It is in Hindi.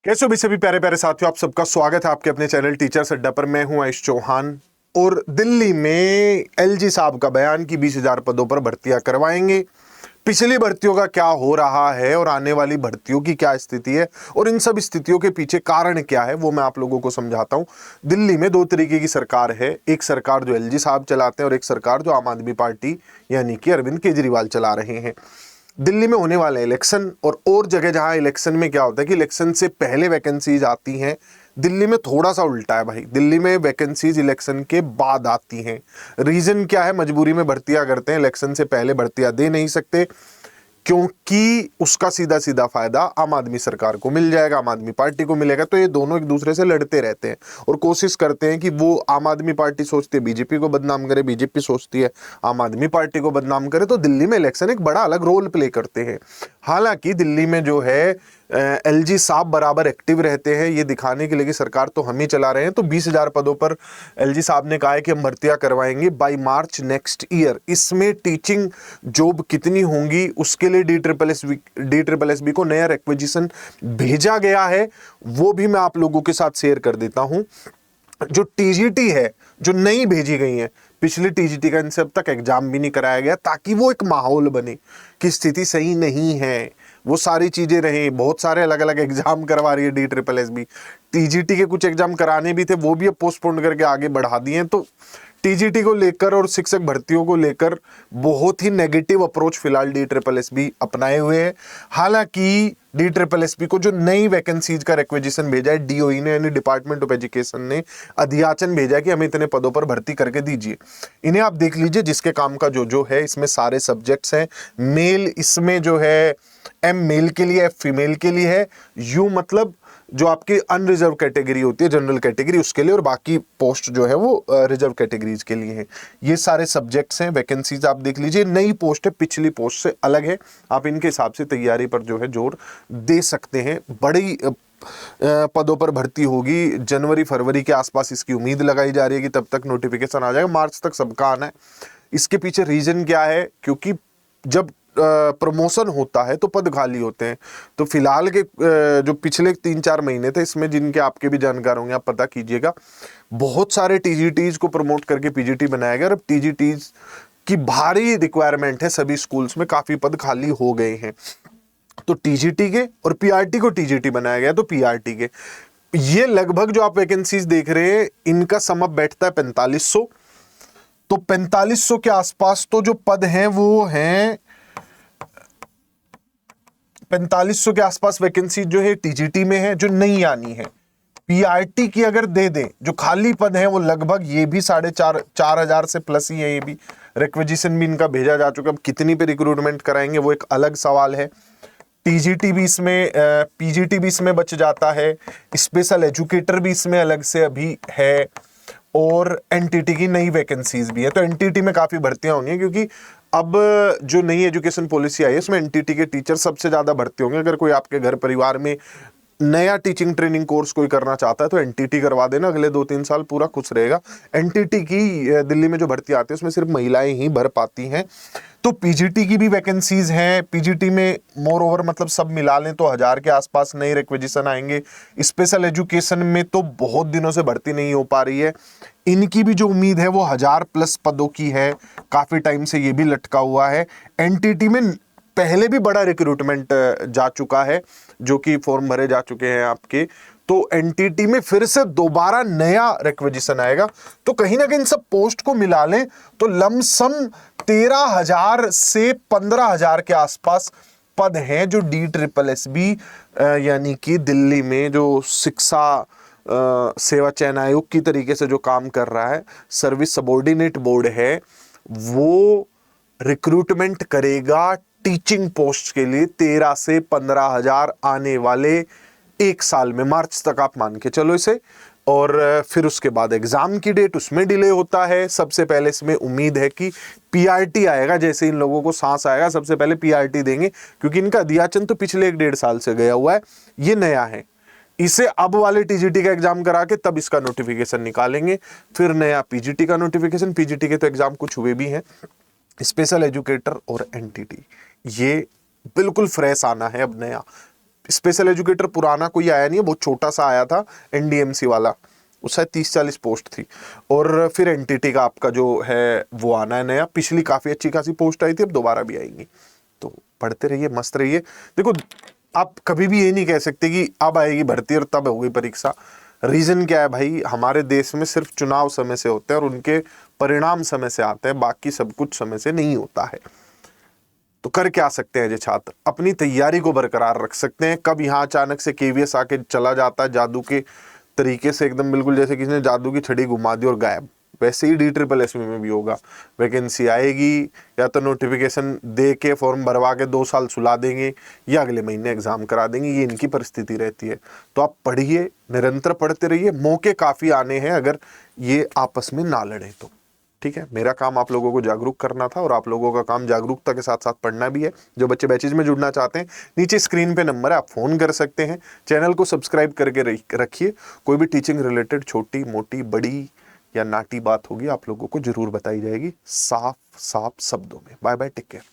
कैसे हो भी सभी प्यारे प्यारे साथियों, आप सबका स्वागत है आपके अपने चैनल टीचर्स अड्डा पर। मैं हूं आयुष चौहान। और दिल्ली में एलजी साहब का बयान कि 20,000 पदों पर भर्तियां करवाएंगे। पिछली भर्तियों का क्या हो रहा है और आने वाली भर्तियों की क्या स्थिति है और इन सब स्थितियों के पीछे कारण क्या है, वो मैं आप लोगों को समझाता हूं। दिल्ली में दो तरीके की सरकार है, एक सरकार जो एलजी साहब चलाते हैं और एक सरकार जो आम आदमी पार्टी यानी कि अरविंद केजरीवाल चला रहे हैं। दिल्ली में होने वाले इलेक्शन और जगह जहां इलेक्शन में क्या होता है कि इलेक्शन से पहले वैकेंसीज आती हैं, दिल्ली में थोड़ा सा उल्टा है भाई। दिल्ली में वैकेंसीज इलेक्शन के बाद आती हैं। रीजन क्या है? मजबूरी में भर्तियां करते हैं, इलेक्शन से पहले भर्तियां दे नहीं सकते क्योंकि उसका सीधा सीधा फायदा आम आदमी सरकार को मिल जाएगा, आम आदमी पार्टी को मिलेगा। तो ये दोनों एक दूसरे से लड़ते रहते हैं और कोशिश करते हैं कि वो आम आदमी पार्टी सोचती है बीजेपी को बदनाम करे, बीजेपी सोचती है आम आदमी पार्टी को बदनाम करे। तो दिल्ली में इलेक्शन एक बड़ा अलग रोल प्ले करते हैं। हालांकि दिल्ली में जो है एलजी साहब बराबर एक्टिव रहते हैं, ये दिखाने के लिए कि सरकार तो हम ही चला रहे हैं। तो 20,000 पदों पर एलजी साहब ने कहा है कि हम भर्तियां करवाएंगे बाय मार्च नेक्स्ट ईयर। इसमें टीचिंग जॉब कितनी होंगी उसके लिए DSSB को नया रिक्वेजिशन भेजा गया है, वो भी मैं आप लोगों के साथ शेयर कर देता हूं। जो टीजीटी है, जो नई भेजी गई है, पिछली टीजीटी का इनसे अब तक एग्जाम भी नहीं कराया गया ताकि वो एक माहौल बने कि स्थिति सही नहीं है, वो सारी चीजें रहे। बहुत सारे अलग अलग एग्जाम करवा रही है DSSB। टीजीटी के कुछ एग्जाम कराने भी थे, वो भी अब पोस्टपोन करके आगे बढ़ा दिए हैं। तो टीजीटी को लेकर और शिक्षक भर्तियों को लेकर बहुत ही नेगेटिव अप्रोच फिलहाल DSSB अपनाए हुए है। हालांकि DSSB को जो नई वैकेंसीज का रिक्वेजिशन भेजा है DOE ने, यानी डिपार्टमेंट ऑफ एजुकेशन ने अधियाचन भेजा है कि हमें इतने पदों पर भर्ती करके दीजिए। इन्हें आप देख लीजिए, जिसके काम का जो है, इसमें सारे सब्जेक्ट्स हैं। मेल इसमें जो है M मेल के लिए, F फीमेल के लिए है, U मतलब जो आपकी अनरिजर्व कैटेगरी होती है, जनरल कैटेगरी, उसके लिए, और बाकी पोस्ट जो है वो रिजर्व कैटेगरीज के लिए है। ये सारे सब्जेक्ट्स हैं। वैकेंसीज आप देख लीजिए, नई पोस्ट है, पिछली पोस्ट से अलग है। आप इनके हिसाब से तैयारी पर जो है जोर दे सकते हैं। बड़ी पदों पर भर्ती होगी, जनवरी फरवरी के आसपास इसकी उम्मीद लगाई जा रही है कि तब तक नोटिफिकेशन आ जाएगा। मार्च तक सबका आना है। इसके पीछे रीजन क्या है? क्योंकि जब प्रमोशन होता है तो पद खाली होते हैं। तो फिलहाल के जो पिछले 3-4 महीने थे, इसमें जिनके आपके भी जानकार होंगे, आप पता कीजिएगा, बहुत सारे टीजीटीज को प्रमोट करके पीजीटी बनाया गया और अब टीजीटीज की भारी रिक्वायरमेंट है सभी स्कूल्स में, काफी पद खाली हो गए हैं। तो टीजीटी के और पीआरटी को टीजीटी बनाया गया, तो पीआरटी के ये लगभग जो आप वैकेंसीज देख रहे हैं, इनका सम अप बैठता है 4500। तो 4500 के आसपास तो जो पद हैं वो हैं 4500 के आसपास वैकेंसी जो है टीजीटी में है, जो नहीं आनी है। पीआरटी की अगर दे दें, जो खाली पद है वो लगभग ये भी 4,500 से प्लस ही है। ये भी रिक्वेजिशन भी इनका भेजा जा चुका है। अब कितनी पे रिक्रूटमेंट कराएंगे वो एक अलग सवाल है। टीजीटी भी इसमें, पीजीटी भी इसमें बच जाता है, स्पेशल एजुकेटर भी इसमें अलग से अभी है, और एनटीटी की नई वैकेंसीज भी है। तो एनटीटी में काफी भर्तियां होनी है क्योंकि अब जो नई एजुकेशन पॉलिसी आई है उसमें एनटीटी के टीचर सबसे ज्यादा भर्ती होंगे। अगर कोई आपके घर परिवार में नया टीचिंग ट्रेनिंग कोर्स कोई करना चाहता है तो एनटीटी करवा देना, अगले 2-3 साल पूरा खुश रहेगा। एनटीटी की दिल्ली में जो भर्ती आती है उसमें सिर्फ महिलाएं ही भर पाती हैं। तो पीजीटी की भी वैकेंसीज हैं। पीजीटी में मोर ओवर मतलब सब मिला लें तो 1000 के आसपास नए रिक्वेजिशन आएंगे। स्पेशल एजुकेशन में तो बहुत दिनों से भर्ती नहीं हो पा रही है। इनकी भी जो उम्मीद है वो 1000+ पदों की है, काफी टाइम से ये भी लटका हुआ है। एनटीटी में पहले भी बड़ा रिक्रूटमेंट जा चुका है, जो कि फॉर्म भरे जा चुके हैं आपके। तो एनटीटी में फिर से दोबारा नया रिक्वेजिशन आएगा। तो कहीं ना कहीं इन सब पोस्ट को मिला लें तो लमसम 13,000 से 15,000 के आसपास पद हैं जो DSSB यानी कि दिल्ली में जो शिक्षा सेवा चयन आयोग की तरीके से जो काम कर रहा है, सर्विस सबॉर्डिनेट बोर्ड है, वो रिक्रूटमेंट करेगा टीचिंग पोस्ट के लिए 13 से 15,000 आने वाले एक साल में, मार्च तक आप मान के चलो इसे। और फिर उसके बाद एग्जाम की डेट, उसमें डिले होता है। सबसे पहले इसमें उम्मीद है कि पीआरटी आएगा, जैसे इन लोगों को सांस आएगा सबसे पहले पीआरटी देंगे, क्योंकि इनका अधियाचन तो पिछले 1-1.5 साल से गया हुआ है, ये नया है। इसे अब वाले टीजीटी का एग्जाम करा के तब इसका नोटिफिकेशन निकालेंगे, फिर नया पीजीटी का नोटिफिकेशन। पीजीटी के तो एग्जाम कुछ हुए भी हैं, स्पेशल एजुकेटर और एनटीटी, ये बिल्कुल फ्रेश आना है अब नया। स्पेशल एजुकेटर पुराना कोई आया नहीं है, बहुत छोटा सा आया था एनडीएमसी वाला, उस शायद 30-40 पोस्ट थी। और फिर एनटीटी का आपका जो है वो आना है नया, पिछली काफ़ी अच्छी खासी पोस्ट आई थी, अब दोबारा भी आएंगी। तो पढ़ते रहिए, मस्त रहिए। देखो आप कभी भी ये नहीं कह सकते कि अब आएगी भर्ती और तब होगी परीक्षा। रीज़न क्या है भाई, हमारे देश में सिर्फ चुनाव समय से होते हैं और उनके परिणाम समय से आते हैं, बाकी सब कुछ समय से नहीं होता है। तो कर क्या सकते हैं जो छात्र, अपनी तैयारी को बरकरार रख सकते हैं। कब यहाँ अचानक से केवीएस आके चला जाता है जादू के तरीके से, एकदम बिल्कुल जैसे किसी ने जादू की छड़ी घुमा दी और गायब, वैसे ही DSSS में भी होगा। वैकेंसी आएगी, या तो नोटिफिकेशन दे के फॉर्म भरवा के 2 साल सुला देंगे, या अगले महीने एग्जाम करा देंगे, ये इनकी परिस्थिति रहती है। तो आप पढ़िए, निरंतर पढ़ते रहिए, मौके काफ़ी आने हैं अगर ये आपस में ना लड़े तो। ठीक है, मेरा काम आप लोगों को जागरूक करना था और आप लोगों का काम जागरूकता के साथ साथ पढ़ना भी है। जो बच्चे बैचेज में जुड़ना चाहते हैं, नीचे स्क्रीन पे नंबर है, आप फ़ोन कर सकते हैं। चैनल को सब्सक्राइब करके रखिए। कोई भी टीचिंग रिलेटेड छोटी मोटी बड़ी या नाटी बात होगी आप लोगों को जरूर बताई जाएगी, साफ साफ शब्दों में। Bye bye, take care.